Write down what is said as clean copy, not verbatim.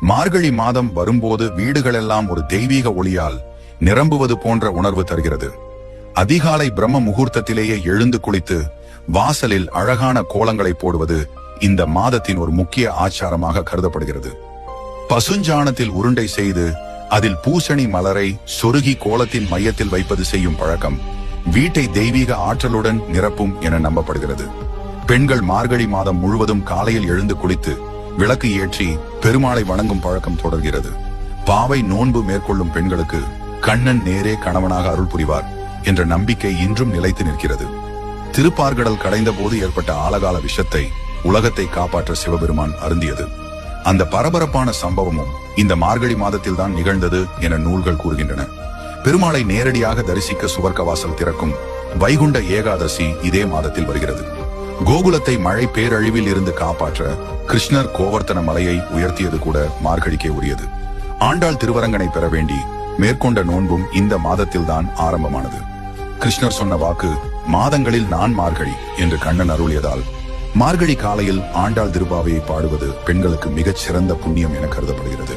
மார்கழி மாதம் வரும்போது வீடுகளெல்லாம் ஒரு தெய்வீக ஒளியால் நிரம்புவது போன்ற உணர்வு தருகிறது. அதிகாலை பிரம்ம முகூர்த்தத்திலேயே எழுந்து குளித்து வாசலில் அழகான கோலங்களை போடுவது இந்த மாதத்தின் ஒரு முக்கிய ஆச்சாரமாக கருதப்படுகிறது. பசுஞ்சாணத்தில் உருண்டை செய்து அதில் பூசணி மலரை சொருகி கோலத்தின் மையத்தில் வைப்பது செய்யும் பழக்கம் வீட்டை தெய்வீக ஆற்றலுடன் நிரப்பும் என நம்பப்படுகிறது. பெண்கள் மார்கழி மாதம் முழுவதும் காலையில் எழுந்து குளித்து விளக்கு ஏற்றி பெருமாளை வணங்கும் பழக்கம் தொடர்கிறது. பாவை நோன்பு மேற்கொள்ளும் பெண்களுக்கு கண்ணன் நேரே கணவனாக அருள் புரிவார் என்ற நம்பிக்கை இன்றும் நிலைத்து நிற்கிறது. திருப்பார்கடல் கடைந்த போது ஏற்பட்ட ஆலகால விஷத்தை உலகத்தை காப்பாற்ற சிவபெருமான் அருந்தியது. அந்த பரபரப்பான சம்பவமும் இந்த மார்கழி மாதத்தில் தான் நிகழ்ந்தது என நூல்கள் கூறுகின்றன. பெருமாளை நேரடியாக தரிசிக்க சுவர்க்கவாசல் திறக்கும் வைகுண்ட ஏகாதசி இதே மாதத்தில் வருகிறது. கோகுலத்தை மழை பேரழிவில் இருந்து காப்பாற்ற கிருஷ்ணர் கோவர்த்தன மலையை உயர்த்தியது கூட மார்கழிக்கே உரியது. ஆண்டாள் திருவரங்கனை பெற வேண்டி மேற்கொண்ட நோன்பும் இந்த மாதத்தில் தான் ஆரம்பமானது. கிருஷ்ணர் சொன்ன வாக்கு மாதங்களில் நான் மார்கழி என்று கண்ணன் அருளியதால் மார்கழி காலையில் ஆண்டாள் திருப்பாவையை பாடுவது பெண்களுக்கு மிகச் சிறந்த புண்ணியம் என கருதப்படுகிறது.